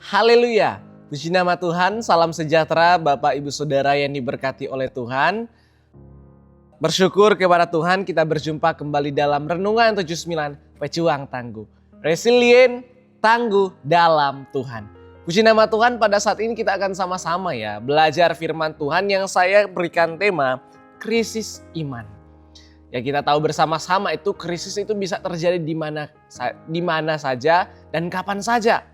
Haleluya, puji nama Tuhan, salam sejahtera Bapak Ibu Saudara yang diberkati oleh Tuhan. Bersyukur kepada Tuhan kita berjumpa kembali dalam Renungan 79 Pejuang Tangguh. Resilient, tangguh dalam Tuhan. Puji nama Tuhan, pada saat ini kita akan sama-sama belajar firman Tuhan yang saya berikan tema krisis iman. Ya, kita tahu bersama-sama itu krisis itu bisa terjadi di mana saja dan kapan saja.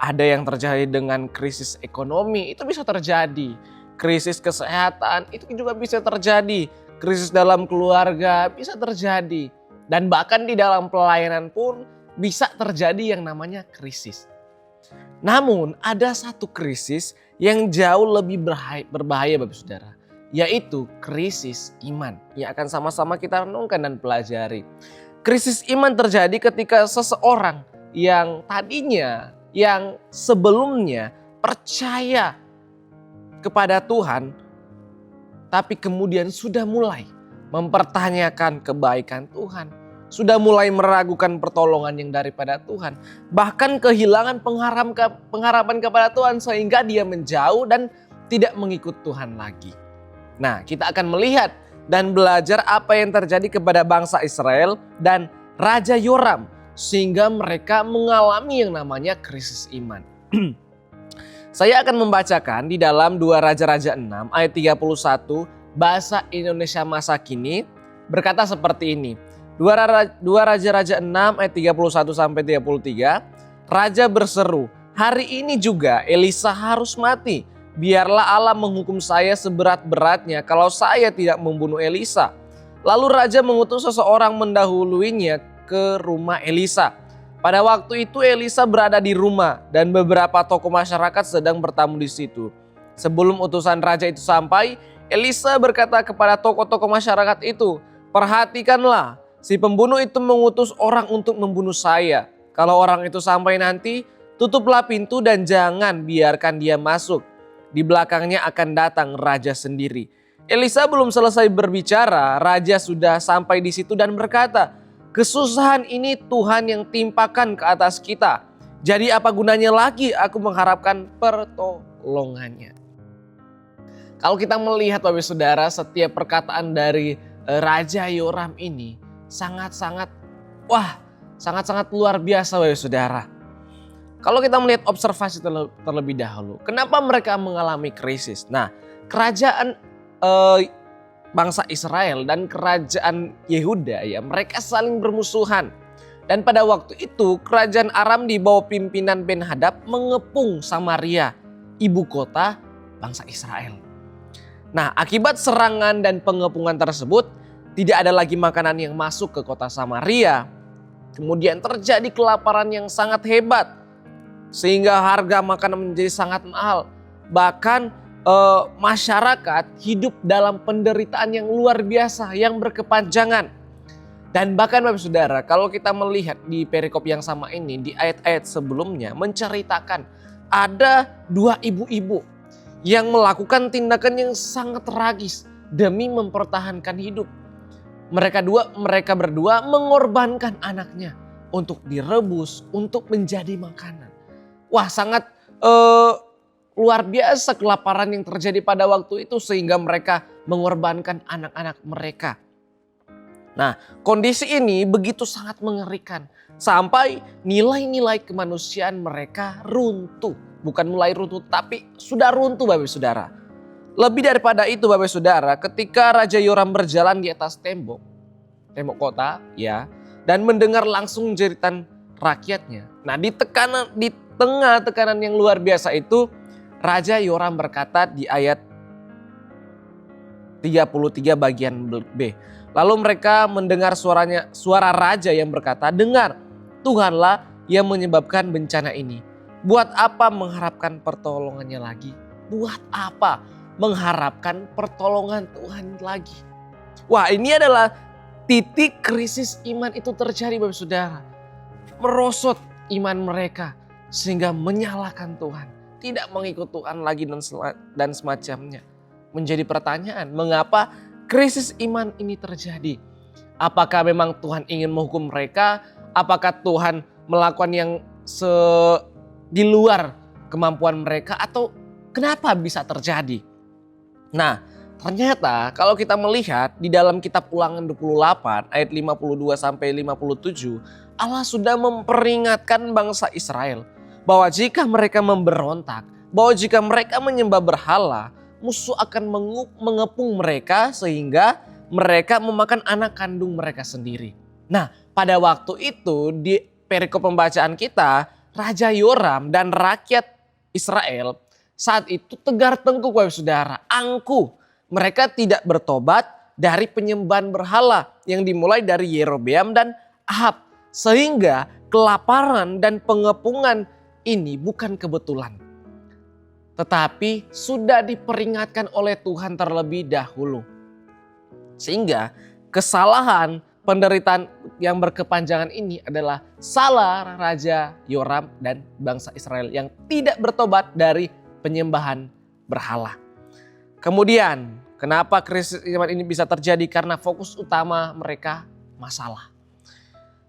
Ada yang terjadi dengan krisis ekonomi, itu bisa terjadi. Krisis kesehatan, itu juga bisa terjadi. Krisis dalam keluarga, bisa terjadi. Dan bahkan di dalam pelayanan pun bisa terjadi yang namanya krisis. Namun ada satu krisis yang jauh lebih berbahaya Bapak Saudara. Yaitu krisis iman. Yang akan sama-sama kita renungkan dan pelajari. Krisis iman terjadi ketika seseorang yang tadinya yang sebelumnya percaya kepada Tuhan, tapi kemudian sudah mulai mempertanyakan kebaikan Tuhan, sudah mulai meragukan pertolongan yang daripada Tuhan, bahkan kehilangan pengharapan kepada Tuhan sehingga dia menjauh dan tidak mengikut Tuhan lagi. Nah, kita akan melihat dan belajar apa yang terjadi kepada bangsa Israel dan Raja Yoram, sehingga mereka mengalami yang namanya krisis iman. Saya akan membacakan di dalam 2 Raja-Raja 6 ayat 31 bahasa Indonesia masa kini berkata seperti ini. 2 Raja-Raja 6 ayat 31 sampai 33. Raja berseru, "Hari ini juga Elisa harus mati. Biarlah Allah menghukum saya seberat-beratnya kalau saya tidak membunuh Elisa." Lalu raja mengutus seseorang mendahuluinya ke rumah Elisa. Pada waktu itu Elisa berada di rumah dan beberapa tokoh masyarakat sedang bertamu di situ. Sebelum utusan raja itu sampai, Elisa berkata kepada tokoh-tokoh masyarakat itu, "Perhatikanlah, si pembunuh itu mengutus orang untuk membunuh saya. Kalau orang itu sampai nanti, tutuplah pintu dan jangan biarkan dia masuk. Di belakangnya akan datang raja sendiri." Elisa belum selesai berbicara, raja sudah sampai di situ dan berkata, "Kesusahan ini Tuhan yang timpakan ke atas kita. Jadi apa gunanya lagi aku mengharapkan pertolongannya?" Kalau kita melihat Bapak Saudara, setiap perkataan dari Raja Yoram ini sangat-sangat luar biasa Bapak Saudara. Kalau kita melihat observasi terlebih dahulu, kenapa mereka mengalami krisis? Nah, kerajaan bangsa Israel dan kerajaan Yehuda mereka saling bermusuhan. Dan pada waktu itu kerajaan Aram di bawah pimpinan Ben-Hadad mengepung Samaria, ibu kota bangsa Israel. Nah, akibat serangan dan pengepungan tersebut tidak ada lagi makanan yang masuk ke kota Samaria. Kemudian terjadi kelaparan yang sangat hebat sehingga harga makanan menjadi sangat mahal. Bahkan masyarakat hidup dalam penderitaan yang luar biasa, yang berkepanjangan. Dan bahkan Bapak Saudara, kalau kita melihat di perikop yang sama ini, di ayat-ayat sebelumnya menceritakan ada 2 ibu-ibu yang melakukan tindakan yang sangat tragis demi mempertahankan hidup. Mereka berdua mengorbankan anaknya untuk direbus, untuk menjadi makanan. Wah, sangat luar biasa kelaparan yang terjadi pada waktu itu sehingga mereka mengorbankan anak-anak mereka. Nah, kondisi ini begitu sangat mengerikan sampai nilai-nilai kemanusiaan mereka runtuh. Bukan mulai runtuh tapi sudah runtuh Bapak Saudara. Lebih daripada itu Bapak Saudara, ketika Raja Yoram berjalan di atas tembok kota dan mendengar langsung jeritan rakyatnya. Nah, di tengah tekanan yang luar biasa itu, Raja Yoram berkata di ayat 33 bagian B. Lalu mereka mendengar suara raja yang berkata, "Dengar, Tuhanlah yang menyebabkan bencana ini. Buat apa mengharapkan pertolongannya lagi?" Buat apa mengharapkan pertolongan Tuhan lagi? Wah, ini adalah titik krisis iman itu terjadi Bapak Saudara. Merosot iman mereka sehingga menyalahkan Tuhan. Tidak mengikut Tuhan lagi dan semacamnya. Menjadi pertanyaan, mengapa krisis iman ini terjadi? Apakah memang Tuhan ingin menghukum mereka? Apakah Tuhan melakukan yang di luar kemampuan mereka atau kenapa bisa terjadi? Nah, ternyata kalau kita melihat di dalam kitab Ulangan 28 ayat 52 sampai 57, Allah sudah memperingatkan bangsa Israel bahwa jika mereka memberontak, bahwa jika mereka menyembah berhala, musuh akan mengepung mereka sehingga mereka memakan anak kandung mereka sendiri. Nah, pada waktu itu di perikop pembacaan kita, Raja Yoram dan rakyat Israel saat itu tegar tengkuk, Bapak Saudara, angkuh. Mereka tidak bertobat dari penyembahan berhala yang dimulai dari Yerobeam dan Ahab. Sehingga kelaparan dan pengepungan ini bukan kebetulan, tetapi sudah diperingatkan oleh Tuhan terlebih dahulu. Sehingga kesalahan penderitaan yang berkepanjangan ini adalah salah Raja Yoram dan bangsa Israel yang tidak bertobat dari penyembahan berhala. Kemudian kenapa krisis iman ini bisa terjadi? Karena fokus utama mereka masalah.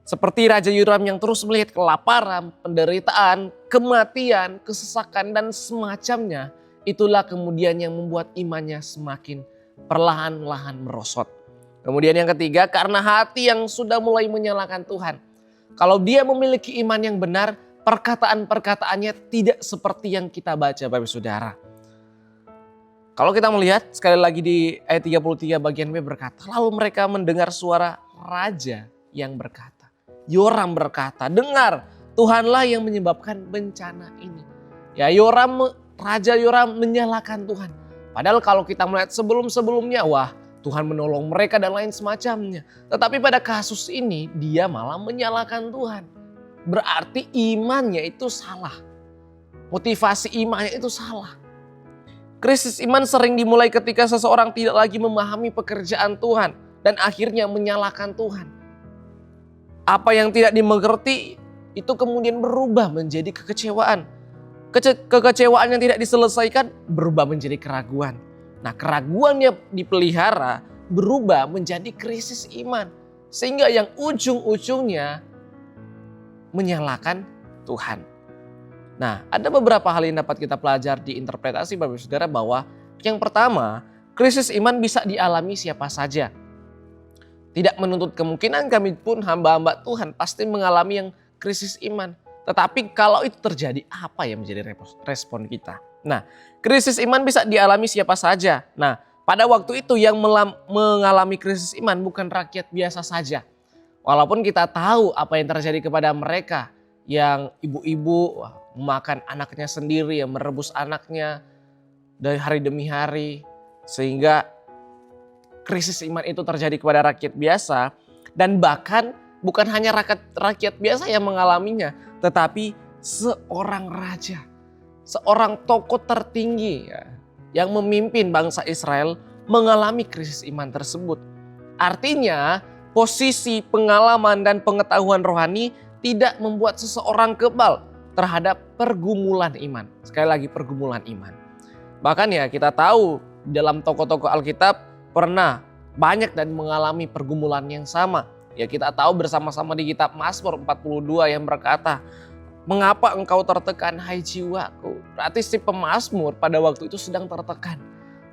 Seperti Raja Yoram yang terus melihat kelaparan, penderitaan, kematian, kesesakan dan semacamnya. Itulah kemudian yang membuat imannya semakin perlahan-lahan merosot. Kemudian yang ketiga, karena hati yang sudah mulai menyalahkan Tuhan. Kalau dia memiliki iman yang benar, perkataan-perkataannya tidak seperti yang kita baca, Bapak Saudara. Kalau kita melihat sekali lagi di ayat 33 bagian B berkata, lalu mereka mendengar suara raja yang berkata. Yoram berkata, dengar, Tuhanlah yang menyebabkan bencana ini. Ya, Raja Yoram menyalahkan Tuhan. Padahal kalau kita melihat sebelum-sebelumnya, wah, Tuhan menolong mereka dan lain semacamnya. Tetapi pada kasus ini dia malah menyalahkan Tuhan. Berarti imannya itu salah. Motivasi imannya itu salah. Krisis iman sering dimulai ketika seseorang tidak lagi memahami pekerjaan Tuhan dan akhirnya menyalahkan Tuhan. Apa yang tidak dimengerti itu kemudian berubah menjadi kekecewaan. Kekecewaan yang tidak diselesaikan berubah menjadi keraguan. Nah, keraguan yang dipelihara berubah menjadi krisis iman. Sehingga yang ujung-ujungnya menyalahkan Tuhan. Nah, ada beberapa hal yang dapat kita pelajari di interpretasi Bapak Saudara bahwa yang pertama, krisis iman bisa dialami siapa saja. Tidak menuntut kemungkinan kami pun hamba-hamba Tuhan pasti mengalami yang krisis iman. Tetapi kalau itu terjadi, apa yang menjadi respon kita? Nah, krisis iman bisa dialami siapa saja. Nah, pada waktu itu yang mengalami krisis iman bukan rakyat biasa saja. Walaupun kita tahu apa yang terjadi kepada mereka. Yang ibu-ibu memakan anaknya sendiri, yang merebus anaknya dari hari demi hari. Sehingga krisis iman itu terjadi kepada rakyat biasa. Dan bahkan bukan hanya rakyat biasa yang mengalaminya. Tetapi seorang raja, seorang tokoh tertinggi yang memimpin bangsa Israel mengalami krisis iman tersebut. Artinya posisi pengalaman dan pengetahuan rohani tidak membuat seseorang kebal terhadap pergumulan iman. Sekali lagi pergumulan iman. Bahkan ya kita tahu dalam tokoh-tokoh Alkitab pernah banyak dan mengalami pergumulan yang sama. Ya kita tahu bersama-sama di kitab Mazmur 42 yang berkata, mengapa engkau tertekan hai jiwaku? Berarti si pemazmur pada waktu itu sedang tertekan.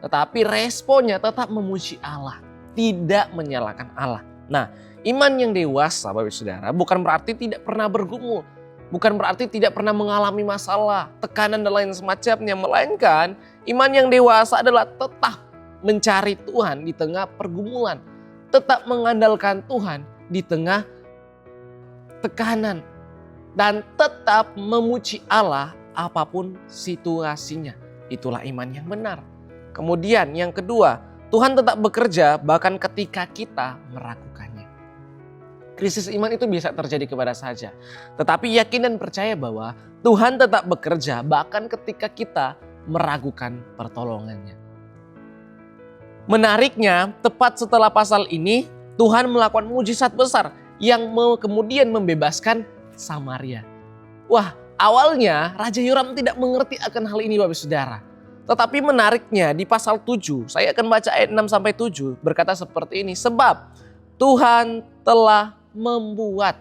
Tetapi responnya tetap memuji Allah. Tidak menyalahkan Allah. Nah, iman yang dewasa Bapak Saudara bukan berarti tidak pernah bergumul. Bukan berarti tidak pernah mengalami masalah, tekanan dan lain semacamnya. Melainkan iman yang dewasa adalah tetap mencari Tuhan di tengah pergumulan. Tetap mengandalkan Tuhan di tengah tekanan. Dan tetap memuji Allah apapun situasinya. Itulah iman yang benar. Kemudian yang kedua, Tuhan tetap bekerja bahkan ketika kita meragukannya. Krisis iman itu bisa terjadi kepada saja. Tetapi yakin dan percaya bahwa Tuhan tetap bekerja bahkan ketika kita meragukan pertolongannya. Menariknya, tepat setelah pasal ini, Tuhan melakukan mujizat besar yang kemudian membebaskan Samaria. Wah, awalnya Raja Yoram tidak mengerti akan hal ini Bapak Saudara. Tetapi menariknya di pasal 7, saya akan baca ayat 6-7 berkata seperti ini. Sebab Tuhan telah membuat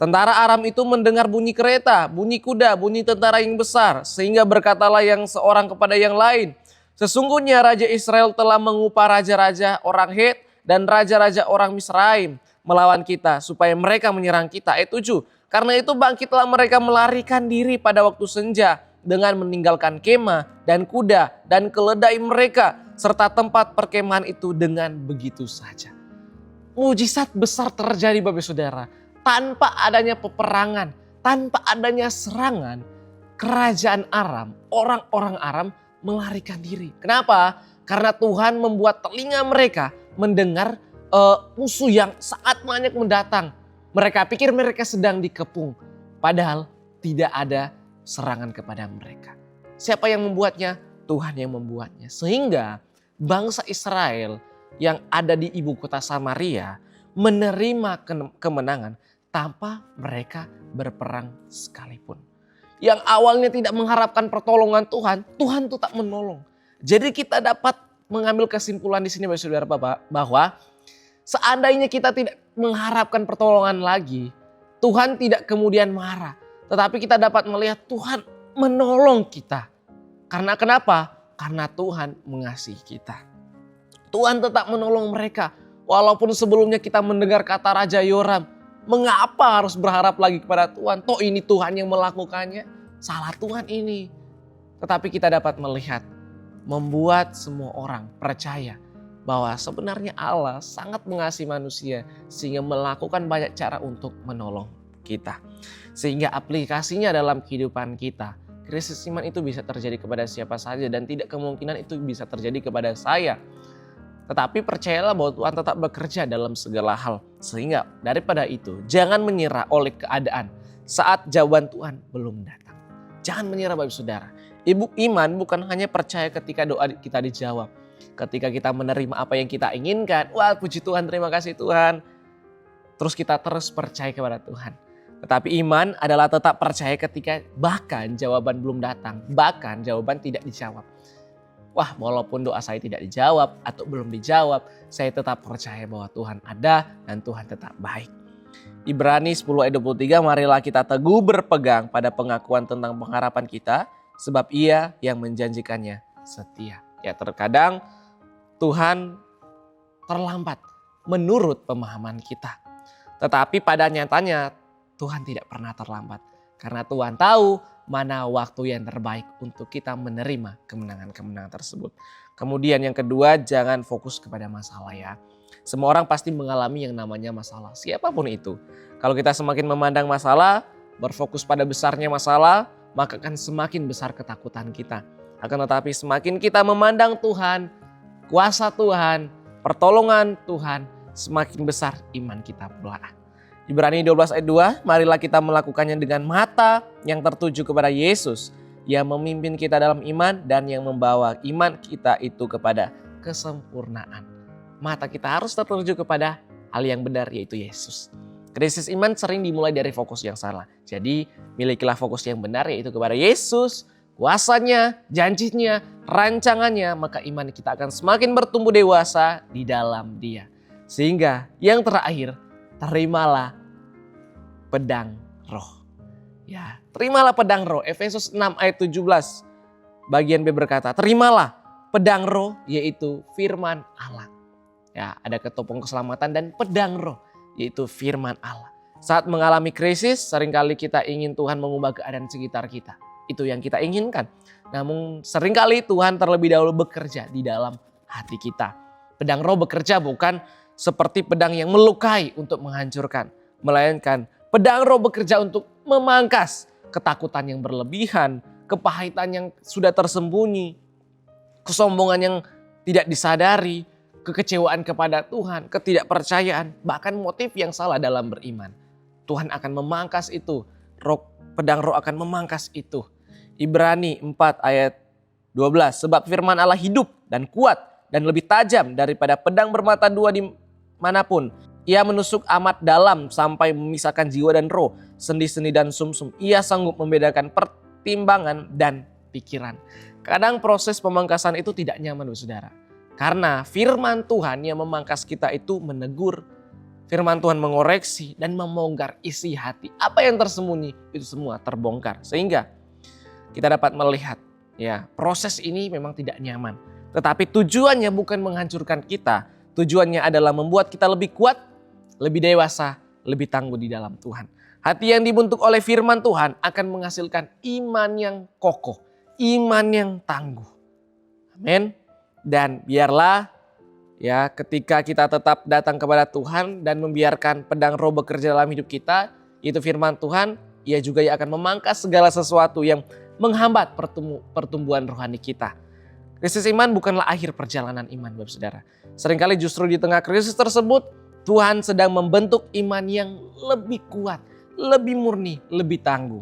Tentara Aram itu mendengar bunyi kereta, bunyi kuda, bunyi tentara yang besar. Sehingga berkatalah yang seorang kepada yang lain, sesungguhnya Raja Israel telah mengupah raja-raja orang Het dan raja-raja orang Misraim melawan kita supaya mereka menyerang kita. Ayat 7. Karena itu bangkitlah mereka melarikan diri pada waktu senja dengan meninggalkan kemah dan kuda dan keledai mereka serta tempat perkemahan itu dengan begitu saja. Mujizat besar terjadi Bapak Saudara. Tanpa adanya peperangan, tanpa adanya serangan, kerajaan Aram, orang-orang Aram melarikan diri. Kenapa? Karena Tuhan membuat telinga mereka mendengar musuh yang sangat banyak mendatang. Mereka pikir mereka sedang dikepung, padahal tidak ada serangan kepada mereka. Siapa yang membuatnya? Tuhan yang membuatnya. Sehingga bangsa Israel yang ada di ibu kota Samaria menerima kemenangan tanpa mereka berperang sekalipun. Yang awalnya tidak mengharapkan pertolongan Tuhan, Tuhan tetap menolong. Jadi kita dapat mengambil kesimpulan di sini Bapak, bahwa seandainya kita tidak mengharapkan pertolongan lagi, Tuhan tidak kemudian marah. Tetapi kita dapat melihat Tuhan menolong kita. Karena kenapa? Karena Tuhan mengasihi kita. Tuhan tetap menolong mereka. Walaupun sebelumnya kita mendengar kata Raja Yoram, mengapa harus berharap lagi kepada Tuhan? Toh ini Tuhan yang melakukannya. Salah Tuhan ini. Tetapi kita dapat melihat, membuat semua orang percaya bahwa sebenarnya Allah sangat mengasihi manusia sehingga melakukan banyak cara untuk menolong kita. Sehingga aplikasinya dalam kehidupan kita, krisis iman itu bisa terjadi kepada siapa saja dan tidak kemungkinan itu bisa terjadi kepada saya. Tetapi percayalah bahwa Tuhan tetap bekerja dalam segala hal. Sehingga daripada itu jangan menyerah oleh keadaan saat jawaban Tuhan belum datang. Jangan menyerah Bapak Saudara. Ibu iman bukan hanya percaya ketika doa kita dijawab. Ketika kita menerima apa yang kita inginkan. Wah puji Tuhan, terima kasih Tuhan. Terus kita terus percaya kepada Tuhan. Tetapi iman adalah tetap percaya ketika bahkan jawaban belum datang. Bahkan jawaban tidak dijawab. Wah walaupun doa saya tidak dijawab atau belum dijawab, saya tetap percaya bahwa Tuhan ada dan Tuhan tetap baik. Ibrani 10 ayat 23, marilah kita teguh berpegang pada pengakuan tentang pengharapan kita, sebab Ia yang menjanjikannya setia. Ya terkadang Tuhan terlambat menurut pemahaman kita. Tetapi pada nyatanya Tuhan tidak pernah terlambat. Karena Tuhan tahu mana waktu yang terbaik untuk kita menerima kemenangan-kemenangan tersebut. Kemudian yang kedua, jangan fokus kepada masalah ya. Semua orang pasti mengalami yang namanya masalah, siapapun itu. Kalau kita semakin memandang masalah, berfokus pada besarnya masalah, maka akan semakin besar ketakutan kita. Akan tetapi semakin kita memandang Tuhan, kuasa Tuhan, pertolongan Tuhan, semakin besar iman kita pula. Ibrani 12 ayat 2, marilah kita melakukannya dengan mata yang tertuju kepada Yesus yang memimpin kita dalam iman dan yang membawa iman kita itu kepada kesempurnaan. Mata kita harus tertuju kepada hal yang benar yaitu Yesus. Krisis iman sering dimulai dari fokus yang salah. Jadi milikilah fokus yang benar yaitu kepada Yesus, kuasanya, janjinya, rancangannya, maka iman kita akan semakin bertumbuh dewasa di dalam Dia. Sehingga yang terakhir, terimalah pedang roh. Ya, terimalah pedang roh. Efesus 6 ayat 17 bagian B berkata, terimalah pedang roh yaitu firman Allah. Ya, ada ketopong keselamatan dan pedang roh yaitu firman Allah. Saat mengalami krisis, seringkali kita ingin Tuhan mengubah keadaan sekitar kita. Itu yang kita inginkan. Namun seringkali Tuhan terlebih dahulu bekerja di dalam hati kita. Pedang roh bekerja bukan seperti pedang yang melukai untuk menghancurkan. Melainkan pedang roh bekerja untuk memangkas ketakutan yang berlebihan, kepahitan yang sudah tersembunyi, kesombongan yang tidak disadari, kekecewaan kepada Tuhan, ketidakpercayaan, bahkan motif yang salah dalam beriman. Tuhan akan memangkas itu, pedang roh akan memangkas itu. Ibrani 4 ayat 12, sebab firman Allah hidup dan kuat dan lebih tajam daripada pedang bermata dua dimanapun. Ia menusuk amat dalam sampai memisahkan jiwa dan roh, sendi-sendi dan sumsum. Ia sanggup membedakan pertimbangan dan pikiran. Kadang proses pemangkasan itu tidak nyaman saudara. Karena firman Tuhan yang memangkas kita itu menegur. Firman Tuhan mengoreksi dan membongkar isi hati. Apa yang tersembunyi itu semua terbongkar. Sehingga kita dapat melihat ya, proses ini memang tidak nyaman. Tetapi tujuannya bukan menghancurkan kita. Tujuannya adalah membuat kita lebih kuat, lebih dewasa, lebih tangguh di dalam Tuhan. Hati yang dibentuk oleh firman Tuhan akan menghasilkan iman yang kokoh, iman yang tangguh. Amin. Dan biarlah ya, ketika kita tetap datang kepada Tuhan dan membiarkan pedang roh bekerja dalam hidup kita, itu firman Tuhan, ia juga akan memangkas segala sesuatu yang menghambat pertumbuhan rohani kita. Krisis iman bukanlah akhir perjalanan iman, Bapak Saudara. Seringkali justru di tengah krisis tersebut, Tuhan sedang membentuk iman yang lebih kuat, lebih murni, lebih tangguh,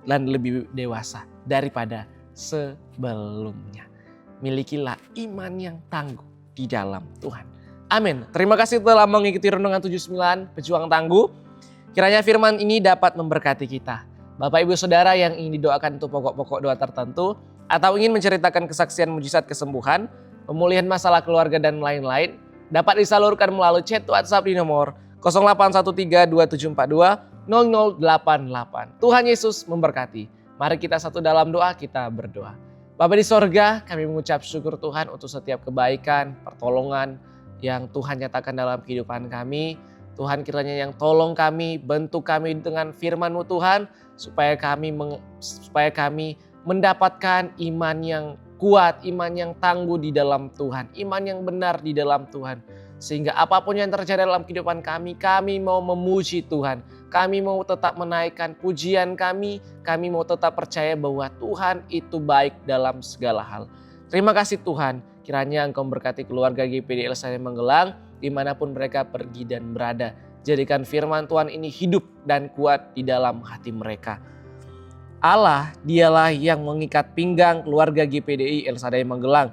dan lebih dewasa daripada sebelumnya. Milikilah iman yang tangguh di dalam Tuhan. Amin. Terima kasih telah mengikuti Renungan 79 Pejuang Tangguh. Kiranya firman ini dapat memberkati kita. Bapak Ibu Saudara yang ingin didoakan untuk pokok-pokok doa tertentu, atau ingin menceritakan kesaksian mujizat kesembuhan, pemulihan masalah keluarga dan lain-lain, dapat disalurkan melalui chat WhatsApp di nomor 081327420088. Tuhan Yesus memberkati. Mari kita satu dalam doa, kita berdoa. Bapa di sorga, kami mengucap syukur Tuhan untuk setiap kebaikan, pertolongan yang Tuhan nyatakan dalam kehidupan kami. Tuhan kiranya yang tolong kami, bentuk kami dengan firman-Mu Tuhan, supaya kami mendapatkan iman yang kuat, iman yang tangguh di dalam Tuhan, iman yang benar di dalam Tuhan. Sehingga apapun yang terjadi dalam kehidupan kami mau memuji Tuhan. Kami mau tetap menaikkan pujian kami mau tetap percaya bahwa Tuhan itu baik dalam segala hal. Terima kasih Tuhan, kiranya Engkau memberkati keluarga GPD El Shaddai Magelang, dimanapun mereka pergi dan berada. Jadikan firman Tuhan ini hidup dan kuat di dalam hati mereka. Allah, dialah yang mengikat pinggang keluarga GPDI El Shaddai Magelang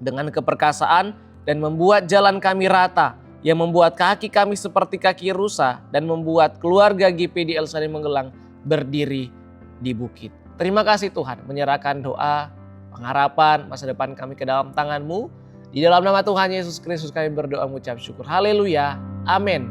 dengan keperkasaan dan membuat jalan kami rata, yang membuat kaki kami seperti kaki rusa dan membuat keluarga GPD El Shaddai Magelang berdiri di bukit. Terima kasih Tuhan, menyerahkan doa, pengharapan, masa depan kami ke dalam tangan-Mu. Di dalam nama Tuhan Yesus Kristus kami berdoa mengucap syukur. Haleluya. Amin.